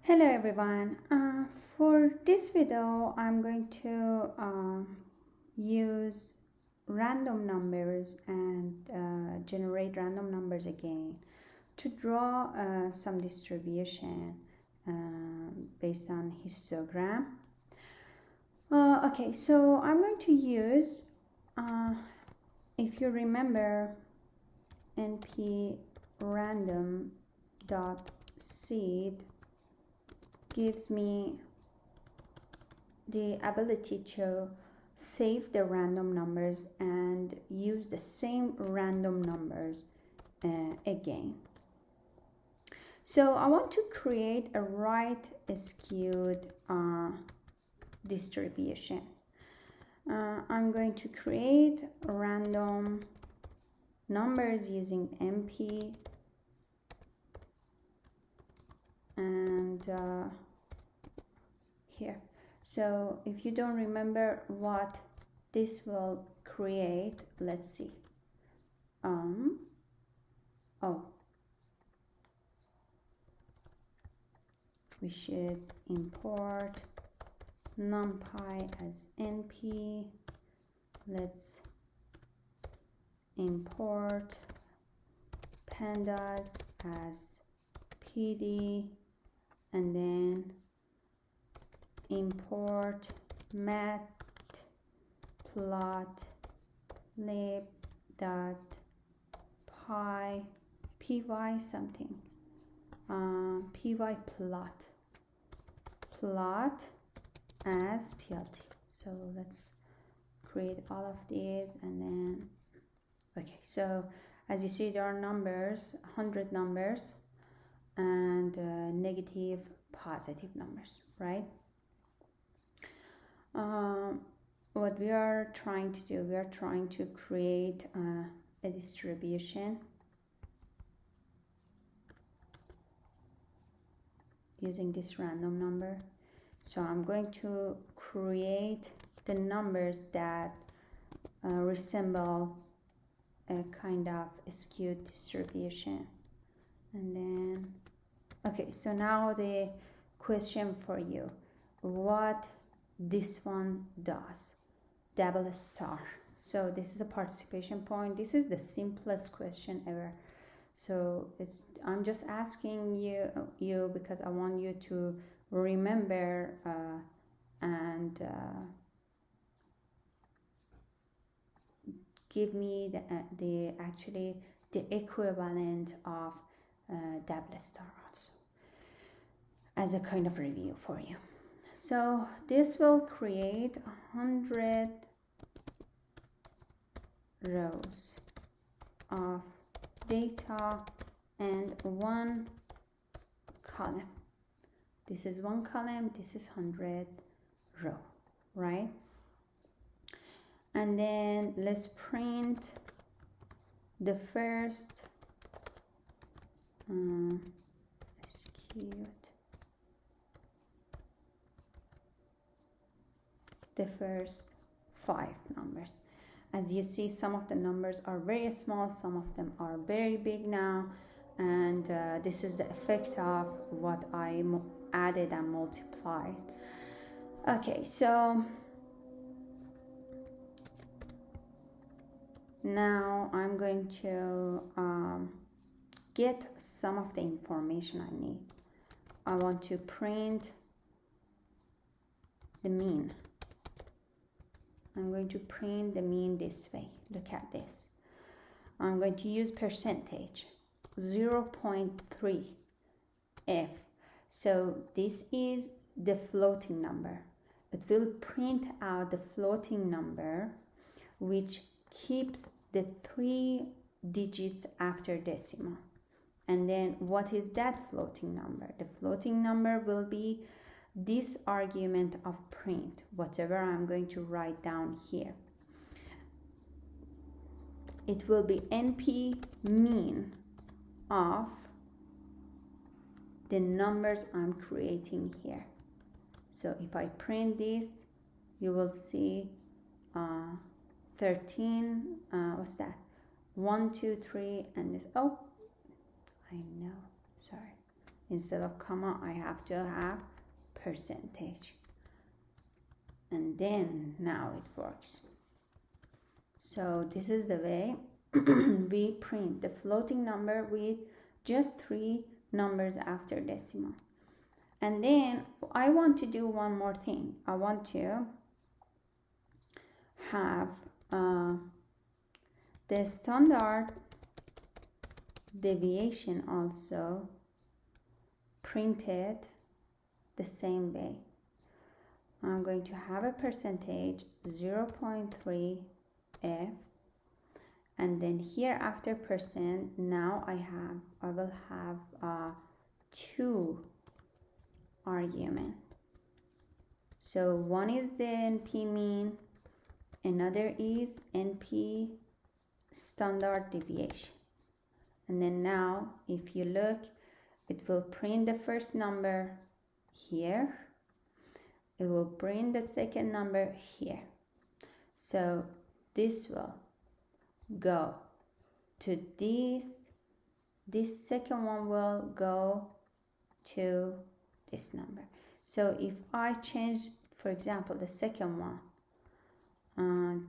Hello everyone. For this video, I'm going to use random numbers and generate random numbers again to draw some distribution based on histogram. Okay, so I'm going to use, if you remember, np random dot seed gives me the ability to save the random numbers and use the same random numbers again. So I want to create a right skewed distribution. I'm going to create random numbers using np and here. So if you don't remember what this will create, let's see. We should import numpy as np. Let's import pandas as pd, and then import matplotlib dot py something py plot as plt. So let's create all of these, and then okay, so as you see, there are numbers, 100 numbers, and negative, positive numbers, right? What we are trying to do, we are trying to create a distribution using this random number. So I'm going to create the numbers that resemble a kind of skewed distribution. And then, okay, so now the question for you, what this one does, double star. So this is a participation point. This is the simplest question ever. So I'm just asking you because I want you to remember and give me the equivalent of double star also as a kind of review for you. So this will create 100 rows of data and one column. This is one column, this is 100 row, right? And then let's print the first the first 5 numbers. As you see, some of the numbers are very small, some of them are very big now, and this is the effect of what I added and multiplied. Okay, so now I'm going to get some of the information I need. I want to print the mean. I'm going to print the mean this way. Look at this. I'm going to use percentage 0.3 f. So this is the floating number. It will print out the floating number which keeps the 3 digits after decimal. And then what is that floating number? The floating number will be this argument of print, whatever I'm going to write down here. It will be np mean of the numbers I'm creating here. So if I print this, you will see 13, what's that? 1, 2, 3, and this, oh, I know, sorry. instead of comma, I have to have percentage. And then now it works. So this is the way we print the floating number with just 3 numbers after decimal. And then I want to do one more thing. I want to have the standard deviation also printed the same way. I'm going to have a percentage 0.3 f, and then here after percent, now I will have 2 argument. So one is the NP mean, another is NP standard deviation. And then now if you look, it will print the first number here, it will print the second number here. So this will go to this second one will go to this number. So if I change, for example, the second one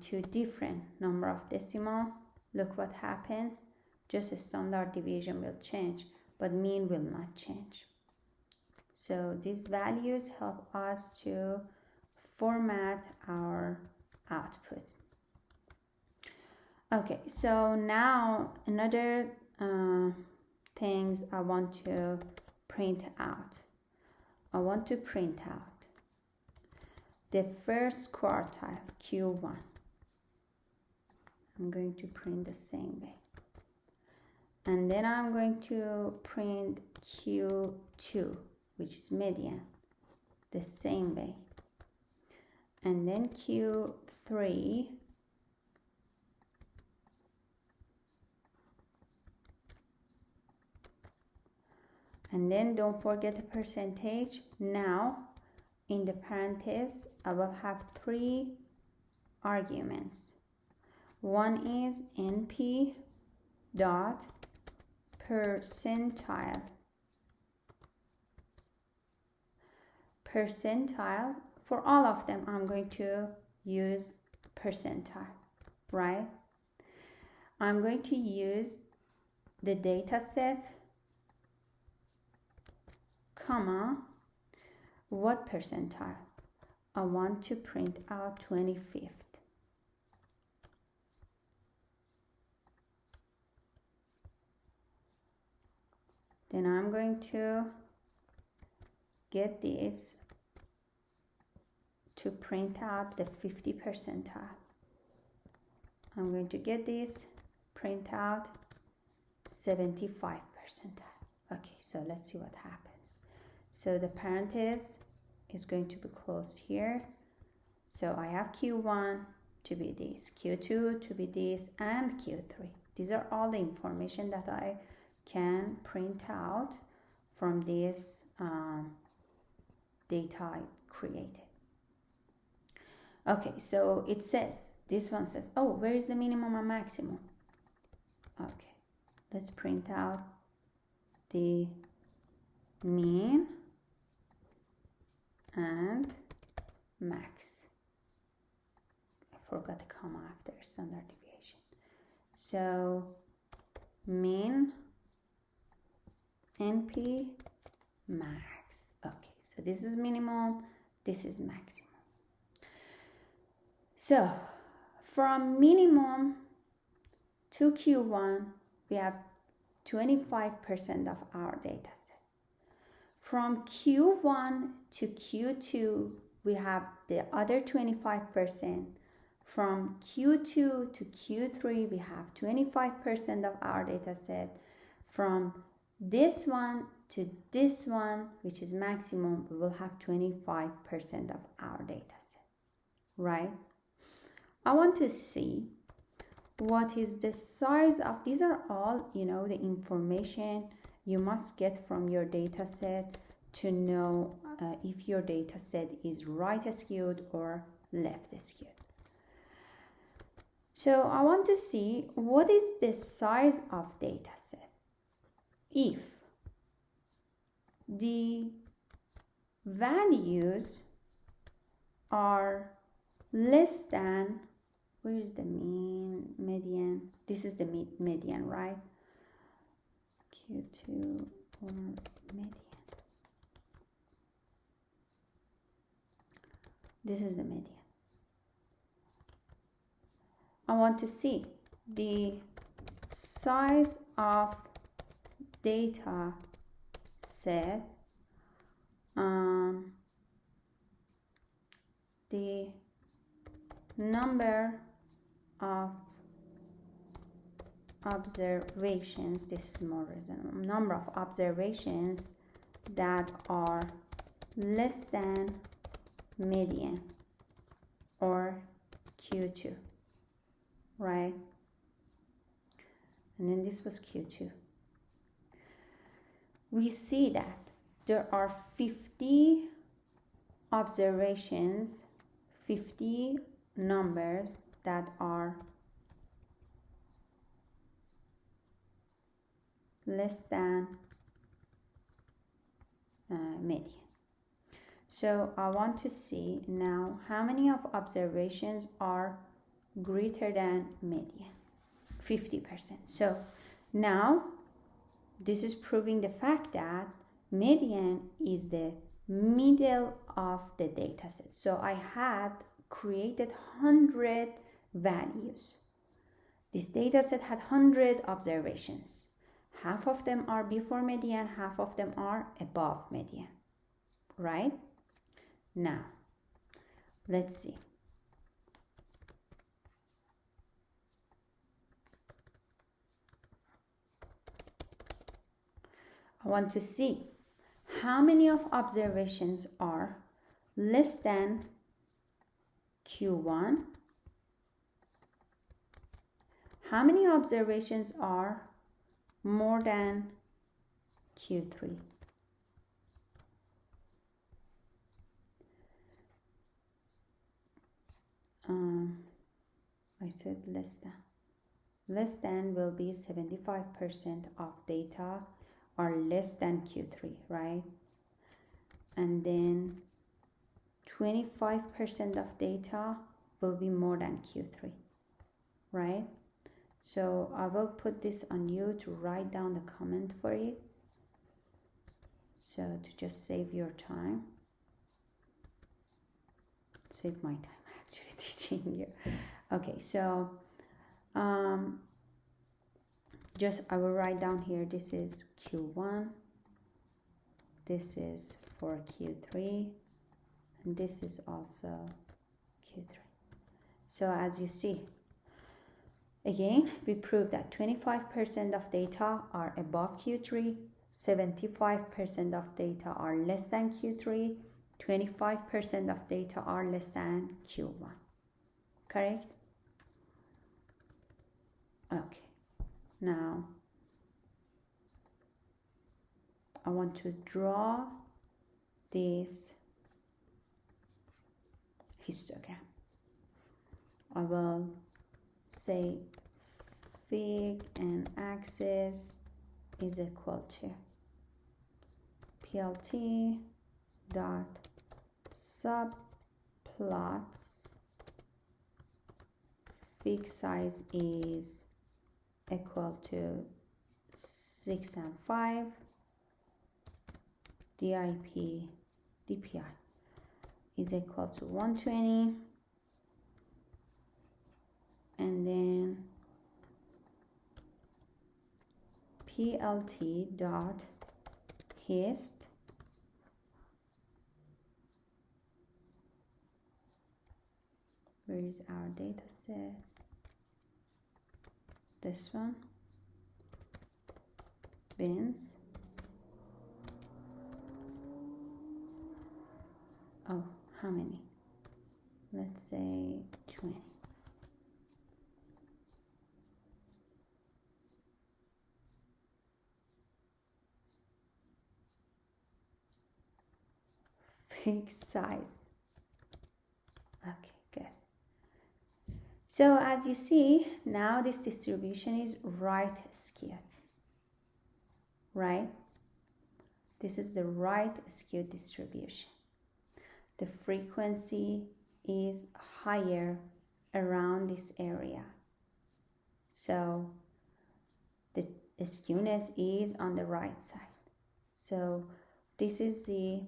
to different number of decimal, look what happens. Just a standard deviation will change, but mean will not change. So these values help us to format our output. Okay, so now another things I want to print out. I want to print out the first quartile, Q1. I'm going to print the same way. And then I'm going to print Q2, which is median, the same way. And then Q3, and then don't forget the percentage. Now in the parentheses I will have 3 arguments. One is NP dot percentile. Percentile, for all of them I'm going to use percentile, right? I'm going to use the data set, comma, what percentile? I want to print out 25th. Then I'm going to get this to print out the 50 percentile. I'm going to get this, print out 75 percentile. Okay, so let's see what happens. So the parenthesis is going to be closed here. So I have Q1 to be this, Q2 to be this, and Q3. These are all the information that I can print out from this data I created. Okay, so it says, this one says, oh, where is the minimum and maximum? Okay, let's print out the mean and max. I forgot the comma after standard deviation. So mean, NP, max. Okay, so this is minimum, this is maximum. So from minimum to Q1, we have 25% of our data set. From Q1 to Q2, we have the other 25%. From Q2 to Q3, we have 25% of our data set. From this one to this one, which is maximum, we will have 25% of our data set, right? I want to see what is the size of, these are all, the information you must get from your data set to know if your data set is right skewed or left skewed. So I want to see what is the size of data set. If the values are less than, where is the median? This is the median, right? Q2 or median. This is the median. I want to see the size of data set, the number of observations, this is more reasonable, number of observations that are less than median or Q2, right? And then this was Q2. We see that there are 50 observations, 50 numbers that are less than median. So I want to see now how many of observations are greater than median. 50%. So now this is proving the fact that median is the middle of the data set. So I had created 100 values. This data set had 100 observations. Half of them are before median, half of them are above median, right? Now, let's see. I want to see how many of observations are less than Q1, how many observations are more than Q3. I said less than. Less than will be 75% of data are less than Q3, right? And then 25% of data will be more than Q3, right? So I will put this on you to write down the comment for it. So to just save your time. Save my time actually teaching you. Okay, so just I will write down here, this is Q1, this is for Q3, and this is also Q3. So as you see, again, we proved that 25% of data are above Q3, 75% of data are less than Q3, 25% of data are less than Q1. Correct? Okay. Now, I want to draw this histogram. I will say fig and axis is equal to plt dot subplots. Fig size is equal to 6 and 5. DPI is equal to 120. And then plt dot hist where is our data set? This one, bins. Oh, how many? Let's say 20. Fig size. Okay, good. So as you see, now this distribution is right skewed, right? This is the right skewed distribution. The frequency is higher around this area. So the skewness is on the right side. So this is the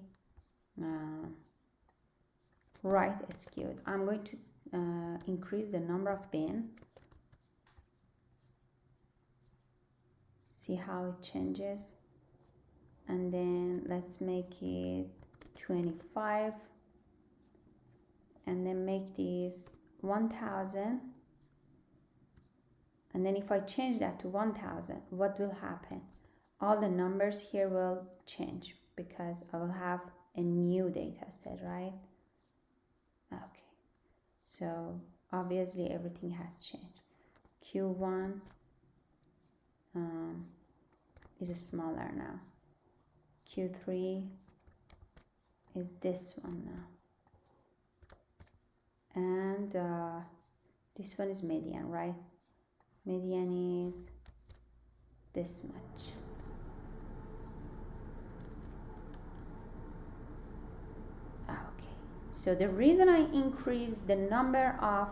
right skewed. I'm going to increase the number of bin. See how it changes. And then let's make it 25. And then make this 1000. And then if I change that to 1000, what will happen? All the numbers here will change because I will have a new data set, right? Okay, so obviously everything has changed. Q1 is smaller now. Q3 is this one now. And this one is median, right? Median is this much. Okay, so the reason I increased the number of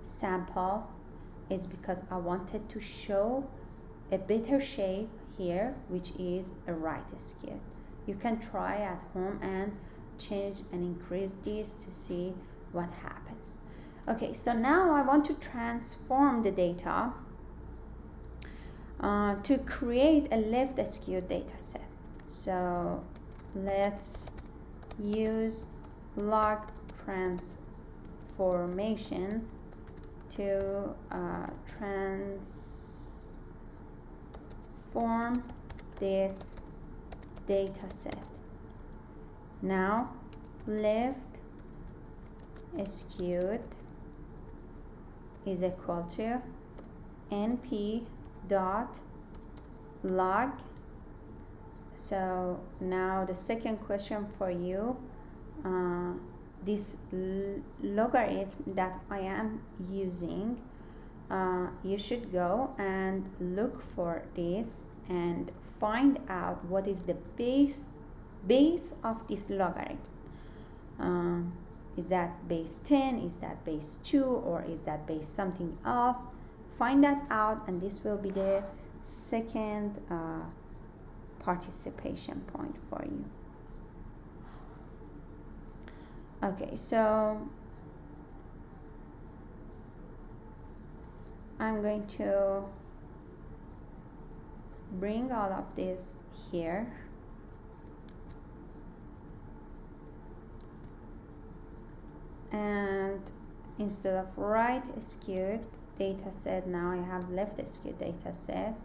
sample is because I wanted to show a better shape here, which is a right skewed. You can try at home and change and increase this to see what happens. Okay, so now I want to transform the data to create a left skewed data set. So let's use log transformation to transform this data set. Now left skewed is equal to np dot log. So now the second question for you, this logarithm that I am using, you should go and look for this and find out what is the base of this logarithm. Is that base 10, is that base 2, or is that base something else? Find that out, and this will be the second participation point for you. Okay, so I'm going to bring all of this here. And instead of right skewed data set, now I have left skewed data set.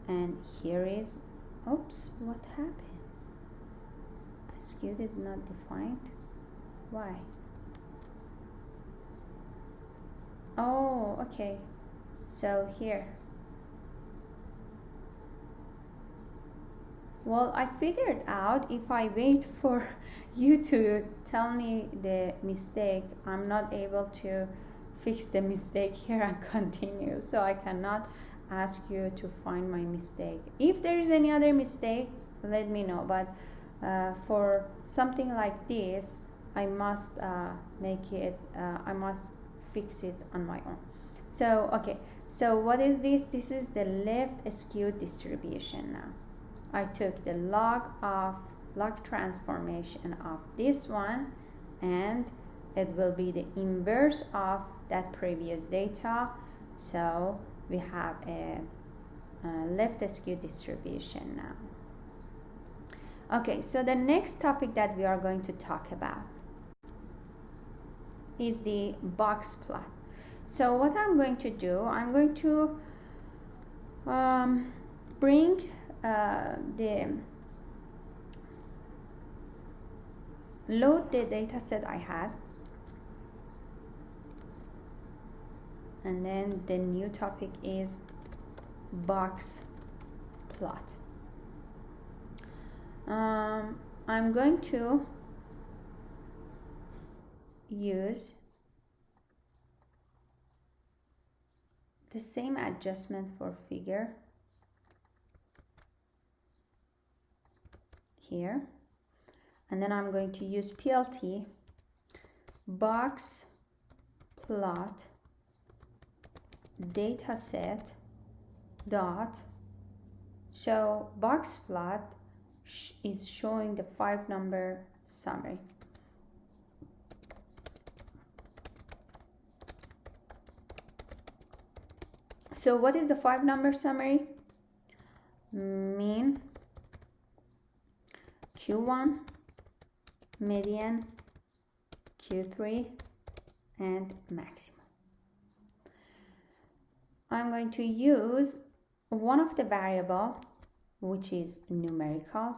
And here is, oops, what happened? Skewed is not defined. Why? Oh, okay. So here. Well, I figured out if I wait for you to tell me the mistake, I'm not able to fix the mistake here and continue. So I cannot ask you to find my mistake. If there is any other mistake, let me know. But for something like this, I must make it, I must fix it on my own. So, okay. So what is this? This is the left skewed distribution now. I took the log transformation of this one, and it will be the inverse of that previous data. So we have a left skewed distribution now. Okay, so the next topic that we are going to talk about is the box plot. So what I'm going to do, I'm going to bring load the data set I had, and then the new topic is box plot. I'm going to use the same adjustment for figure here, and then I'm going to use PLT box plot dataset dot show box plot is showing the 5-number summary. So what is the 5-number summary? Mean, Q1, median, Q3, and maximum. I'm going to use one of the variable, which is numerical.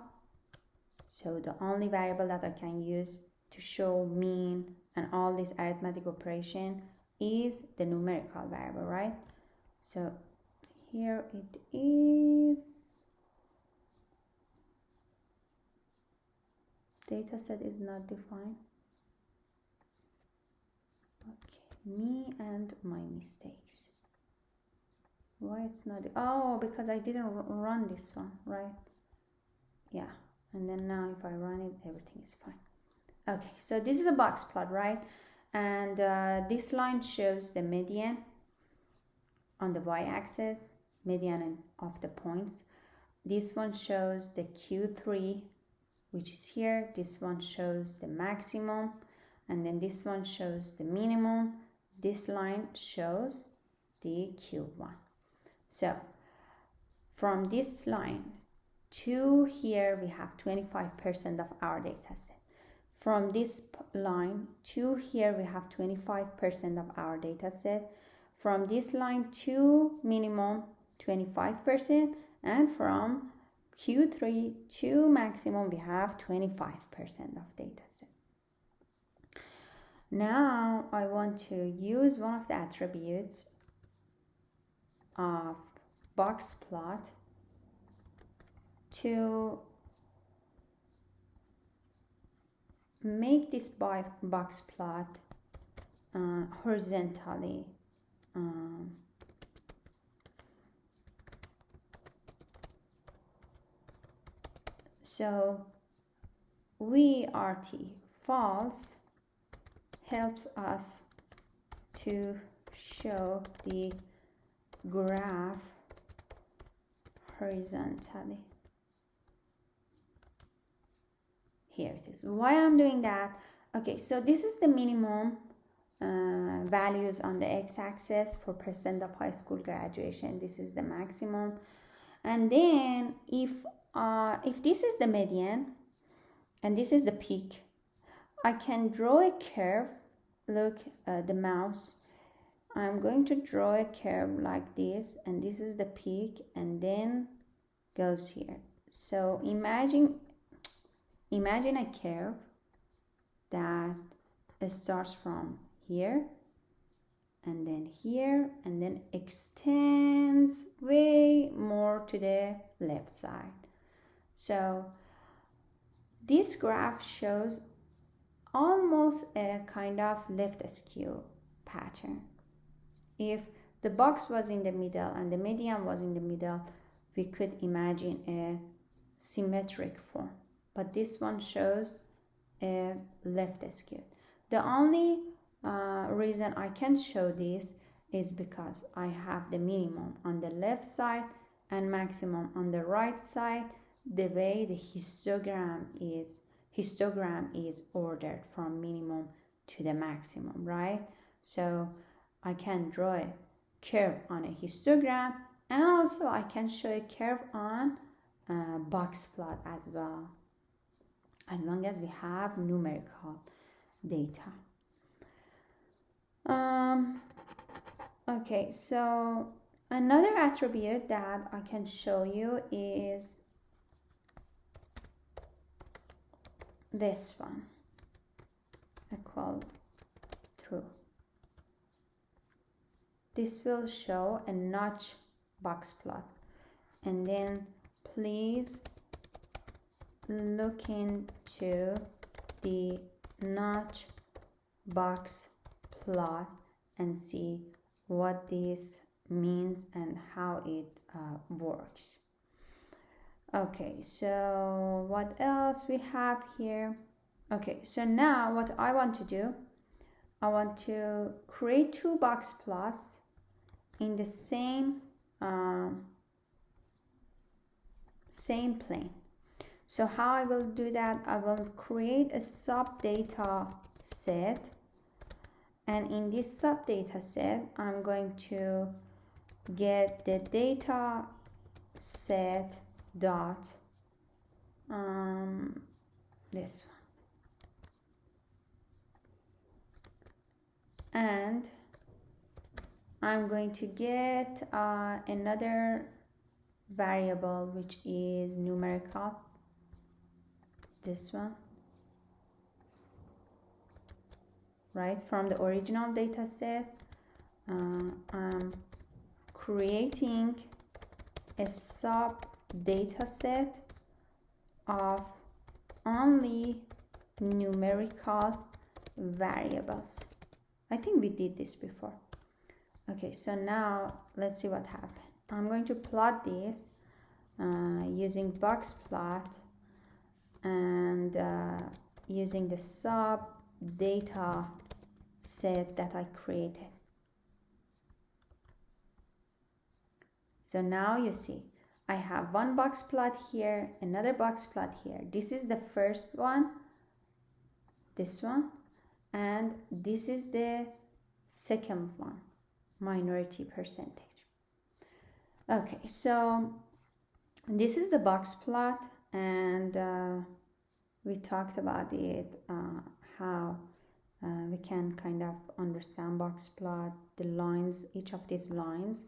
So the only variable that I can use to show mean and all this arithmetic operation is the numerical variable, right? So here it is. Data set is not defined. Okay, me and my mistakes. Why it's not? Oh, because I didn't run this one, right? Yeah, and then now if I run it, everything is fine. Okay, so this is a box plot, right? And this line shows the median on the y-axis, median of the points. This one shows the Q3, which is here. This one shows the maximum, and then this one shows the minimum. This line shows the Q1. So from this line to here, we have 25% of our data set. From this line to here, we have 25% of our data set. From this line to minimum, 25%, and from Q3 to maximum, we have 25% of data set. Now I want to use one of the attributes of box plot to make this box plot horizontally so VRT false helps us to show the graph horizontally. Here it is. Why I'm doing that? Okay, so this is the minimum values on the x-axis for percent of high school graduation. This is the maximum, and then if this is the median and this is the peak, I can draw a curve. Look, the mouse. I'm going to draw a curve like this, and this is the peak, and then goes here. So imagine a curve that starts from here and then here and then extends way more to the left side. So this graph shows almost a kind of left skew pattern. If the box was in the middle and the median was in the middle, we could imagine a symmetric form, but this one shows a left skew. The only reason I can show this is because I have the minimum on the left side and maximum on the right side, the way the histogram is ordered from minimum to the maximum, right? So I can draw a curve on a histogram, and also I can show a curve on a box plot as well, as long as we have numerical data. Okay, so another attribute that I can show you is this one, equal true. This will show a notch box plot, and then please look into the notch box plot and see what this means and how it works. Okay, so what else we have here? Okay, so now what I want to do, I want to create two box plots in the same plane. So how I will do that, I will create a sub data set, and in this sub data set I'm going to get the data set dot this one, and I'm going to get another variable which is numerical, this one, right? From the original data set, I'm creating a sub data set of only numerical variables. I think we did this before. Okay, so now let's see what happened. I'm going to plot this using box plot and using the sub data set that I created. So now you see I have one box plot here, another box plot here. This is the first one, this one, and this is the second one, minority percentage. Okay, so this is the box plot, and we talked about it, how we can kind of understand box plot. The lines, each of these lines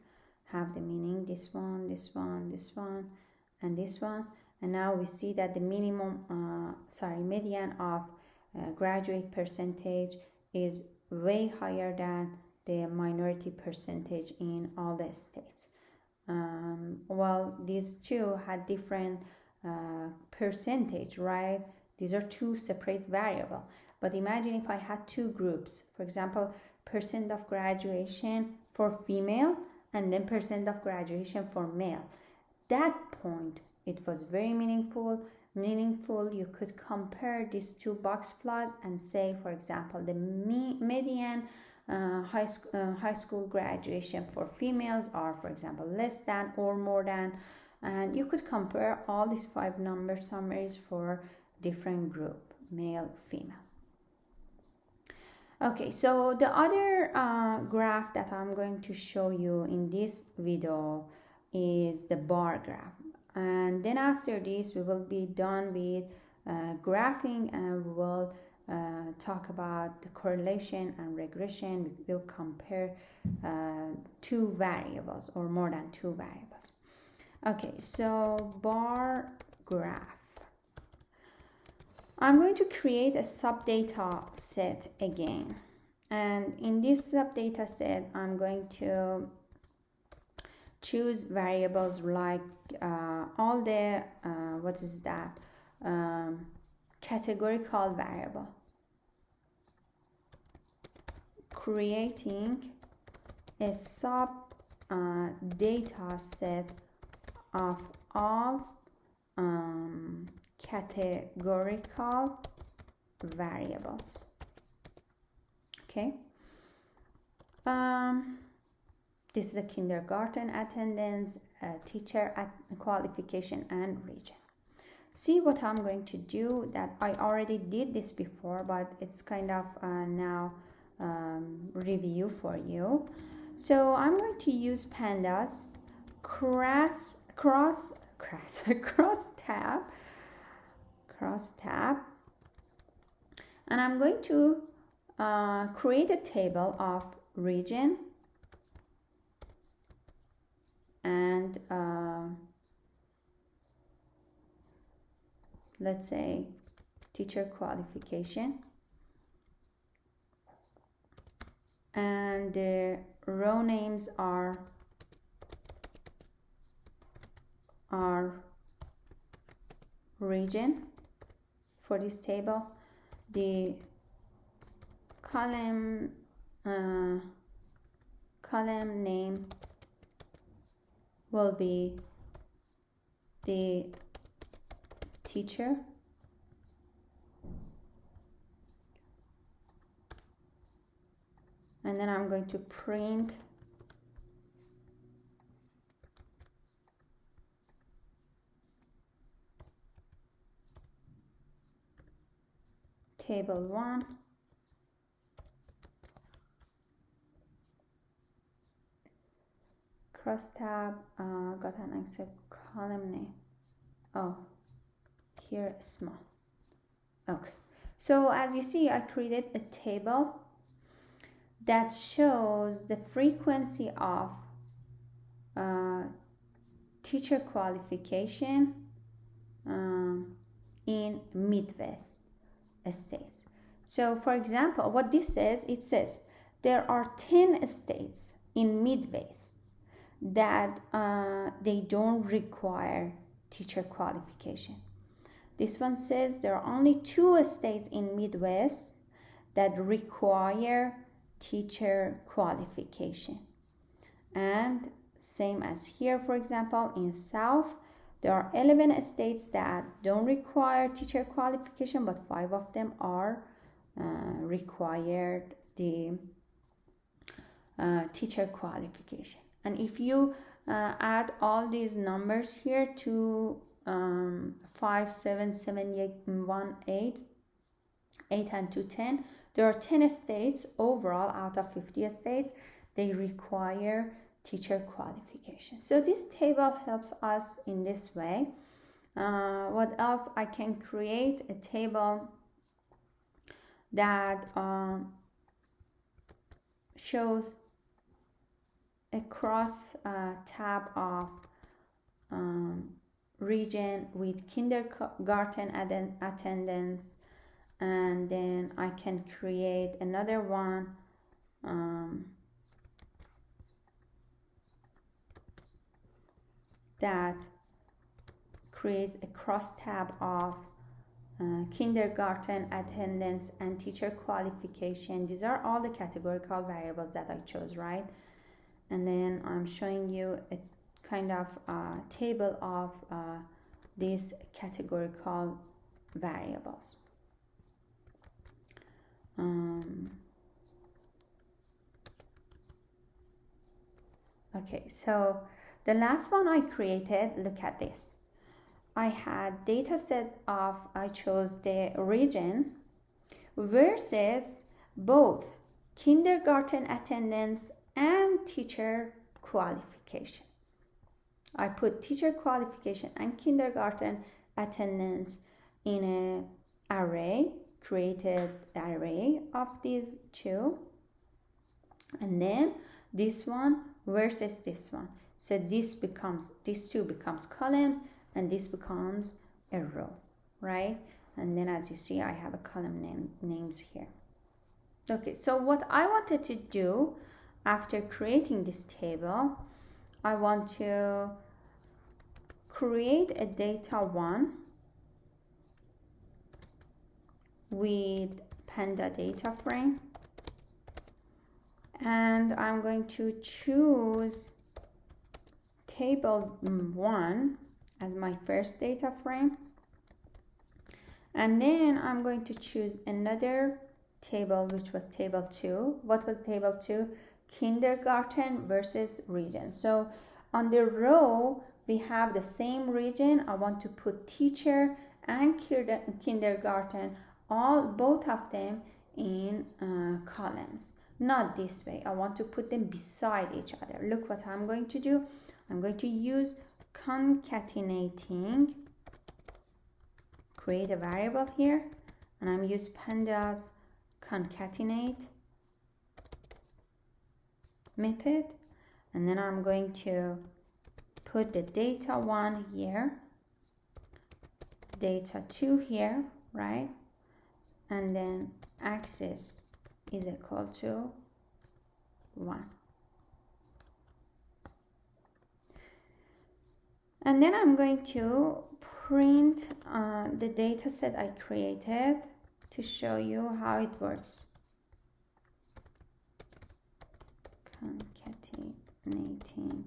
have the meaning, this one, this one, this one, and this one. And now we see that the median of graduate percentage is way higher than the minority percentage in all the states. Well, these two had different percentage, right? These are two separate variables. But imagine if I had two groups, for example, percent of graduation for female and then percent of graduation for male. That point, it was very meaningful. You could compare these two box plot and say, for example, the median high school graduation for females are, for example, less than or more than, and you could compare all these 5 number summaries for different group, male, female. Okay, so the other graph that I'm going to show you in this video is the bar graph, and then after this we will be done with graphing, and we will talk about the correlation and regression. We will compare two variables or more than two variables. Okay, so bar graph. I'm going to create a subdata set again, and in this subdata set I'm going to choose variables like all the categorical variable, creating a sub data set of all categorical variables. Okay, this is a kindergarten attendance, teacher qualification, and region. See what I'm going to do, that I already did this before, but it's kind of now review for you. So I'm going to use pandas, cross tab, and I'm going to create a table of region and let's say teacher qualification, and the row names are region for this table. The column name will be the teacher. And then I'm going to print table 1. Cross tab, got an extra column name. Oh, here small. Okay, so as you see, I created a table that shows the frequency of teacher qualification in Midwest states. So for example, what this says, it says there are 10 states in Midwest that they don't require teacher qualification. This one says there are only 2 states in Midwest that require teacher qualification. And same as here, for example, in South, there are 11 states that don't require teacher qualification, but 5 of them are required the teacher qualification. And if you add all these numbers here to 5, 7, 7, 8, 1, 8, 8 and 2, 10, there are 10 states overall out of 50 states, they require teacher qualification. So this table helps us in this way. What else? I can create a table that shows a cross tab of region with kindergarten attendance, and then I can create another one that creates a cross tab of kindergarten attendance and teacher qualification. These are all the categorical variables that I chose, right? And then I'm showing you a kind of table of these categorical variables. Okay, so the last one I created, look at this. I had data set of, I chose the region versus both kindergarten attendance and teacher qualification. I put teacher qualification and kindergarten attendance in an array, created array of these 2, and then this one versus this one. So these 2 becomes columns, and this becomes a row, right? And then as you see, I have a column names here. Okay, so what I wanted to do after creating this table, I want to create a data 1 with Panda data frame, and I'm going to choose table 1 as my first data frame, and then I'm going to choose another table, which was table 2. What was table 2? Kindergarten versus region. So on the row we have the same region. I want to put teacher and kindergarten, both of them in columns. Not this way. I want to put them beside each other. Look what I'm going to do. I'm going to use concatenating, create a variable here, and I'm use pandas concatenate method, and then I'm going to put the data 1 here, data 2 here, right? And then axis is equal to 1. And then I'm going to print the data set I created to show you how it works. Concatenating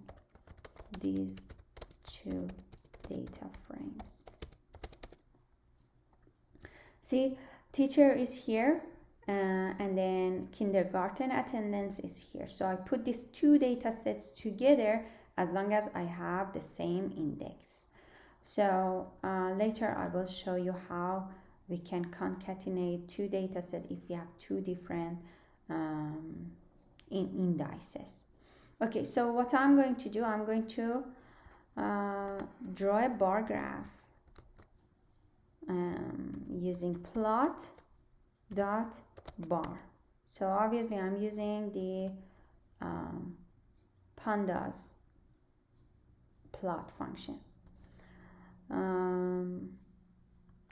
these 2 data frames. See, teacher is here, and then kindergarten attendance is here. So I put these two data sets together as long as I have the same index. So later I will show you how we can concatenate two data sets if we have two different indices. Okay, so what I'm going to do, I'm going to draw a bar graph using plot dot bar. So obviously I'm using the pandas plot function.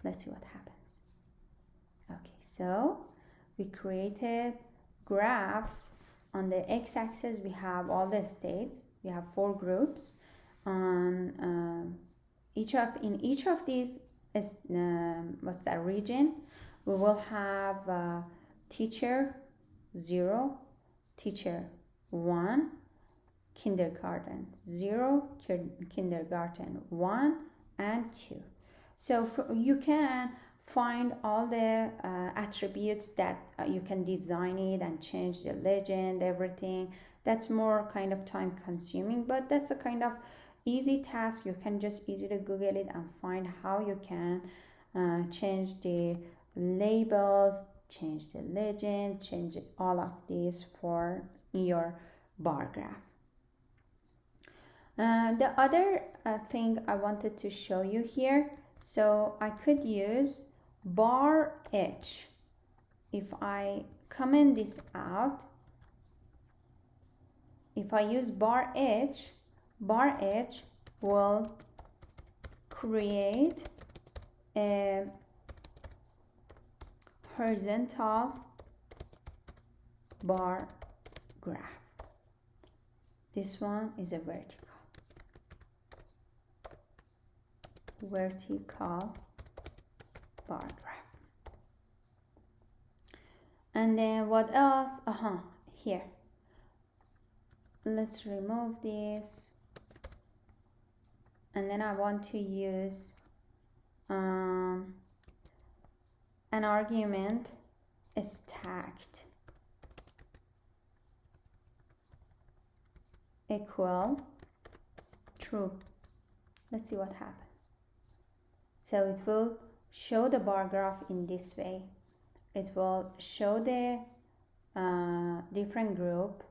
Let's see what happens. Okay, so we created graphs. On the x-axis we have all the states. We have 4 groups. On in each of these is what's that region, we will have teacher 0, teacher 1, kindergarten 0, kindergarten 1 and 2. So you can find all the attributes that you can design it and change the legend, everything. That's more kind of time consuming, but that's a kind of easy task. You can just easily Google it and find how you can change the labels, change the legend, change all of these for your bar graph. The other thing I wanted to show you here, so I could use bar h. If I comment this out, if I use bar h will create a horizontal bar graph. This one is a vertical bar graph. And then what else? Here. Let's remove this. And then I want to use an argument stacked equal true. Let's see what happens. So it will show the bar graph in this way. It will show the different group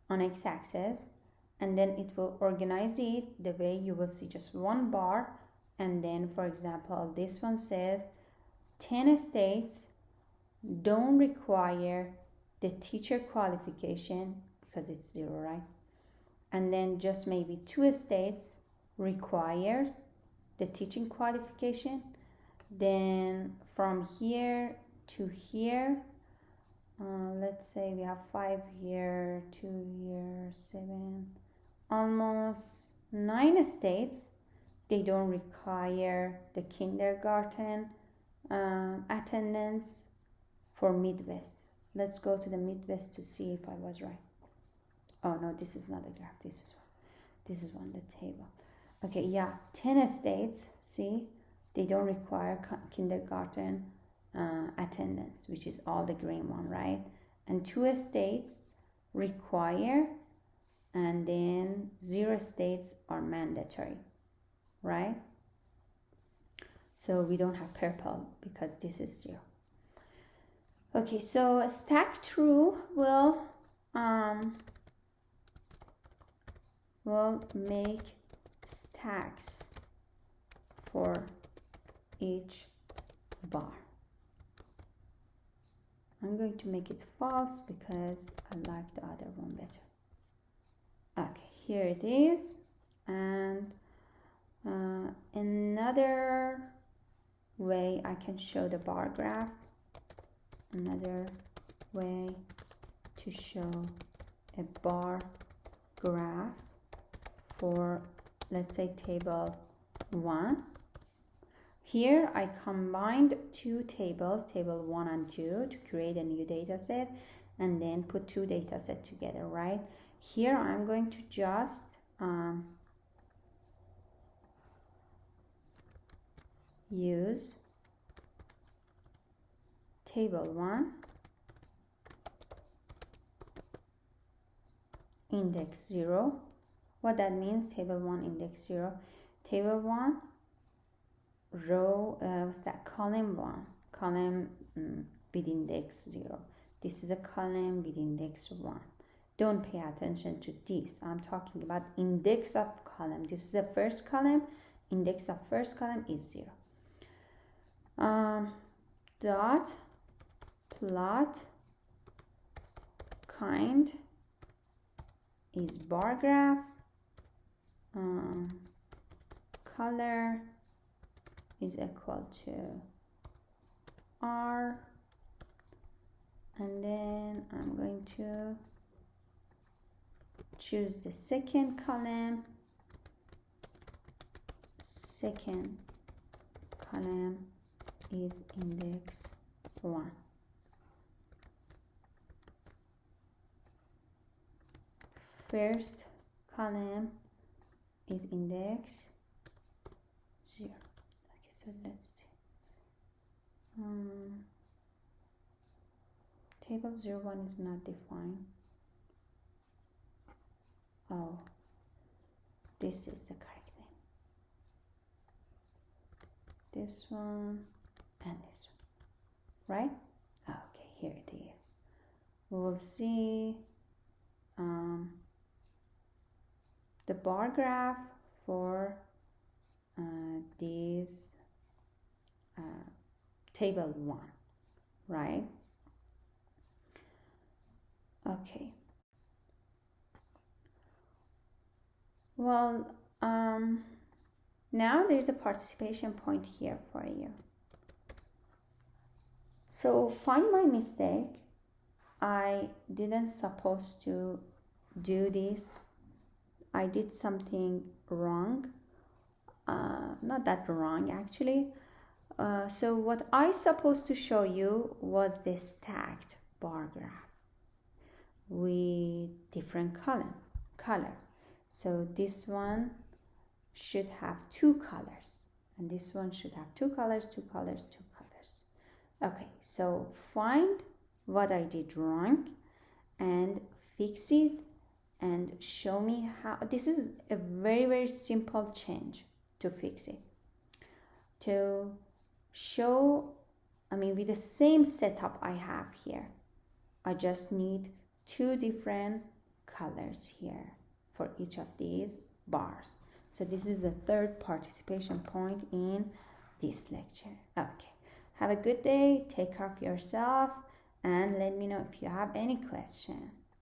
on x-axis, and then it will organize it the way you will see just one bar. And then, for example, this one says 10 states don't require the teacher qualification because it's 0, right? And then just maybe 2 states require the teaching qualification. Then from here to here, let's say we have 5 here, 2 here, 7, almost 9 states, they don't require the kindergarten attendance for Midwest. Let's go to the Midwest to see if I was right. Oh no, this is not a graph, this is one, the table. Okay, yeah, 10 states, see, they don't require kindergarten attendance, which is all the green one, right? And 2 states require, and then 0 states are mandatory, right? So we don't have purple because this is 0. Okay, so stack true will make stacks for each bar. I'm going to make it false because I like the other one better. Okay, here it is. And another way I can show the bar graph, another way to show a bar graph for, let's say, table 1. Here I combined 2 tables, table 1 and 2, to create a new data set and then put 2 data sets together, right? Here I'm going to just use table 1 index 0. What that means, table 1 index 0, table 1 row, what's that, column 1, column with index 0. This is a column with index 1. Don't pay attention to this. I'm talking about index of column. This is the first column. Index of first column is 0. Dot plot kind is bar graph. Color is equal to R, and then I'm going to choose the second column. Second column is index 1. First column is index 0. Okay, so let's see. Table 01 is not defined. Oh, this is the correct thing. This one and this one, right? Okay, here it is. We will see the bar graph for this table 1, right? Okay. Well, now there's a participation point here for you. So find my mistake. I didn't supposed to do this. I did something wrong. Not that wrong actually. So what I supposed to show you was the stacked bar graph with different color. So this one should have 2 colors, and this one should have 2 colors, 2 colors, 2 colors. Okay, so find what I did wrong and fix it and show me how. This is a very simple change to fix it. To show, with the same setup I have here, I just need 2 different colors here for each of these bars. So this is the 3rd participation point in this lecture. Okay, have a good day, take care of yourself, and let me know if you have any question.